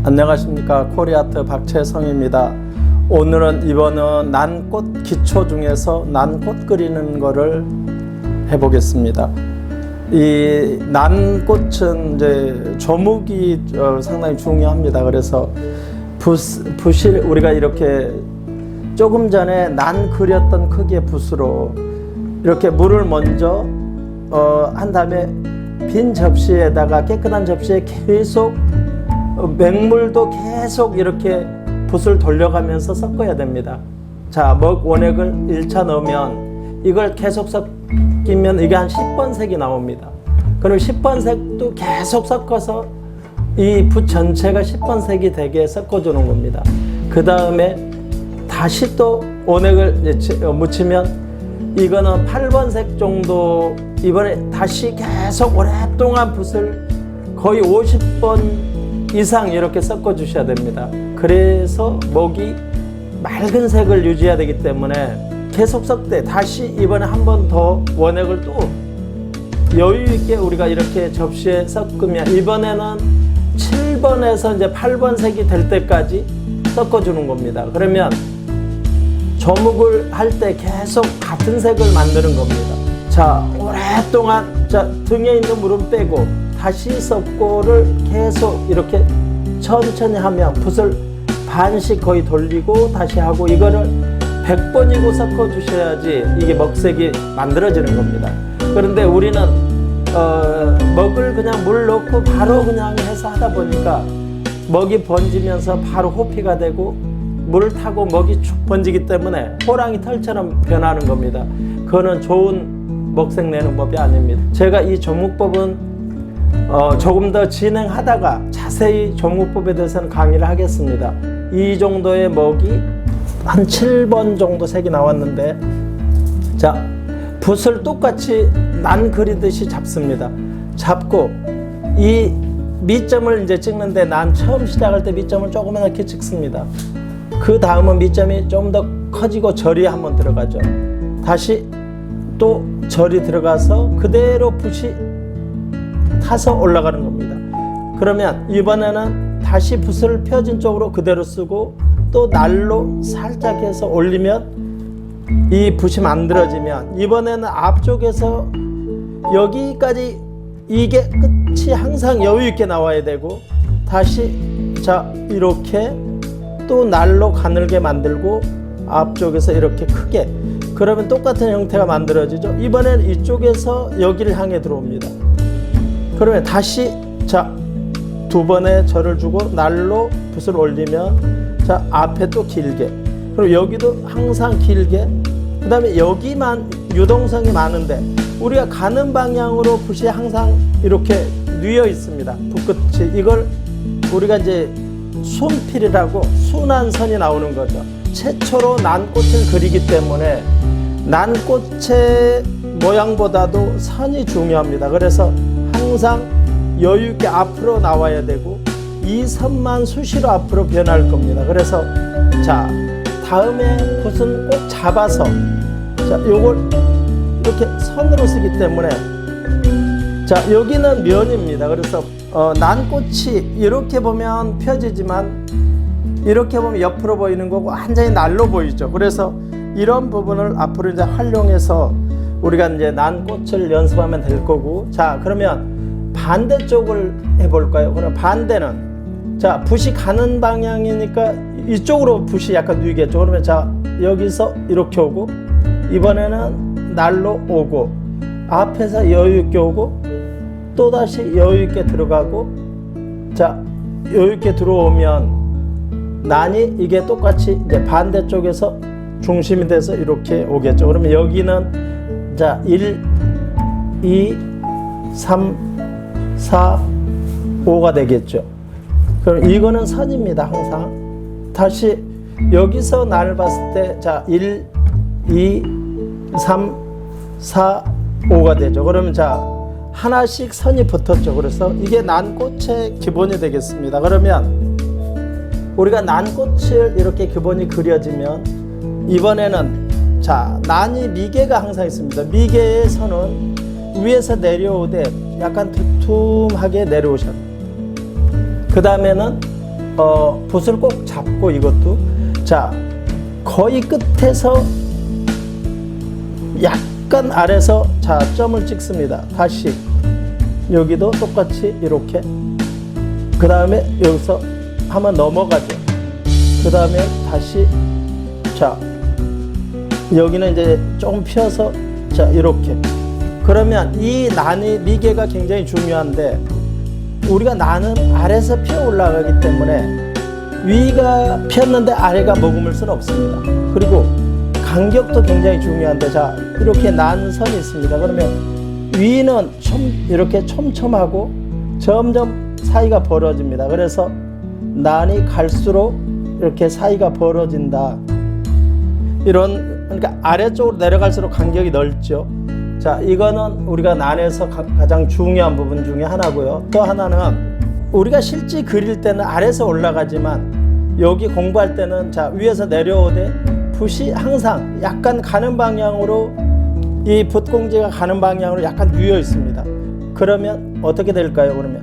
안녕하십니까. 코리아트 박채성입니다. 오늘은 이번은 난꽃 기초 중에서 난꽃 그리는 거를 해보겠습니다. 이 난꽃은 이제 조목이 상당히 중요합니다. 그래서 붓을 우리가 이렇게 조금 전에 난 그렸던 크기의 붓으로 이렇게 물을 먼저 한 다음에 빈 접시에다가 깨끗한 접시에 계속 맹물도 계속 이렇게 붓을 돌려가면서 섞어야 됩니다. 자, 먹 원액을 1차 넣으면 이걸 계속 섞이면 이게 한 10번 색이 나옵니다. 그럼 10번 색도 계속 섞어서 이 붓 전체가 10번 색이 되게 섞어주는 겁니다. 그 다음에 다시 또 원액을 묻히면 이거는 8번 색 정도, 이번에 다시 계속 오랫동안 붓을 거의 50번 이상 이렇게 섞어 주셔야 됩니다. 그래서 먹이 맑은 색을 유지해야 되기 때문에 계속 섞되 다시 이번에 한 번 더 원액을 또 여유 있게 우리가 이렇게 접시에 섞으면 이번에는 7번에서 이제 8번 색이 될 때까지 섞어 주는 겁니다. 그러면 조목을 할 때 계속 같은 색을 만드는 겁니다. 자, 오랫동안 자, 등에 있는 물은 빼고 다시 섞고를 계속 이렇게 천천히 하면 붓을 반씩 거의 돌리고 다시 하고 이거를 100번이고 섞어 주셔야지 이게 먹색이 만들어지는 겁니다. 그런데 우리는 먹을 그냥 물 넣고 바로 그냥 해서 하다 보니까 먹이 번지면서 바로 호피가 되고 물 타고 먹이 쭉 번지기 때문에 호랑이 털처럼 변하는 겁니다. 그거는 좋은 먹색 내는 법이 아닙니다. 제가 이 조목법은 조금 더 진행하다가 자세히 조목법에 대해서는 강의를 하겠습니다. 이 정도의 먹이 한 7번 정도 색이 나왔는데, 자, 붓을 똑같이 난 그리듯이 잡습니다. 잡고 이 밑점을 이제 찍는데 난 처음 시작할 때 밑점을 조그맣게 찍습니다. 그 다음은 밑점이 좀 더 커지고 절이 한번 들어가죠. 다시 또 절이 들어가서 그대로 붓이 타서 올라가는 겁니다. 그러면 이번에는 다시 붓을 펴진 쪽으로 그대로 쓰고 또 날로 살짝 해서 올리면 이 붓이 만들어지면 이번에는 앞쪽에서 여기까지 이게 끝이 항상 여유 있게 나와야 되고 다시 자 이렇게 또 날로 가늘게 만들고 앞쪽에서 이렇게 크게, 그러면 똑같은 형태가 만들어지죠. 이번에는 이쪽에서 여기를 향해 들어옵니다. 그러면 다시 자 두 번의 절을 주고 날로 붓을 올리면 자 앞에 또 길게, 그리고 여기도 항상 길게, 그 다음에 여기만 유동성이 많은데 우리가 가는 방향으로 붓이 항상 이렇게 뉘어 있습니다. 붓끝이, 이걸 우리가 이제 순필이라고 순한 선이 나오는 거죠. 최초로 난꽃을 그리기 때문에 난꽃의 모양보다도 선이 중요합니다. 그래서 항상 여유 있게 앞으로 나와야 되고 이 선만 수시로 앞으로 변할 겁니다. 그래서 자 다음에 붓은 꼭 잡아서 자 요걸 이렇게 선으로 쓰기 때문에 자 여기는 면입니다. 그래서 난꽃이 이렇게 보면 펴지지만 이렇게 보면 옆으로 보이는 거고 완전히 날로 보이죠. 그래서 이런 부분을 앞으로 이제 활용해서 우리가 이제 난꽃을 연습하면 될 거고, 자 그러면 반대쪽을 해볼까요? 그럼 반대는 자 붓이 가는 방향이니까 이쪽으로 붓이 약간 누이겠죠. 그러면 자 여기서 이렇게 오고 이번에는 날로 오고 앞에서 여유 있게 오고 또 다시 여유 있게 들어가고, 자 여유 있게 들어오면 난이 이게 똑같이 이제 반대쪽에서 중심이 돼서 이렇게 오겠죠. 그러면 여기는 자 1, 2, 3, 4, 5가 되겠죠. 그럼 이거는 선입니다. 항상 다시 여기서 난을 봤을 때 자 1, 2, 3, 4, 5가 되죠. 그러면 자 하나씩 선이 붙었죠. 그래서 이게 난꽃의 기본이 되겠습니다. 그러면 우리가 난꽃을 이렇게 기본이 그려지면 이번에는 자 난이 미개가 항상 있습니다. 미개의 선은 위에서 내려오되 약간 두툼하게 내려오셨. 그 다음에는 붓을 꼭 잡고 이것도 자 거의 끝에서 약간 아래서 자 점을 찍습니다. 다시 여기도 똑같이 이렇게 그 다음에 여기서 한번 넘어가죠. 그 다음에 다시 자 여기는 이제 조금 펴서 자 이렇게 그러면 이 난이 미개가 굉장히 중요한데 우리가 난은 아래에서 피어 올라가기 때문에 위가 폈는데 아래가 머금을 수는 없습니다. 그리고 간격도 굉장히 중요한데 자 이렇게 난선이 있습니다. 그러면 위는 이렇게 촘촘하고 점점 사이가 벌어집니다. 그래서 난이 갈수록 이렇게 사이가 벌어진다. 그러니까 아래쪽으로 내려갈수록 간격이 넓죠. 자, 이거는 우리가 난에서 가장 중요한 부분 중에 하나고요. 또 하나는 우리가 실제 그릴 때는 아래에서 올라가지만 여기 공부할 때는 자 위에서 내려오되 붓이 항상 약간 가는 방향으로 이 붓공지가 가는 방향으로 약간 뉘어 있습니다. 그러면 어떻게 될까요? 그러면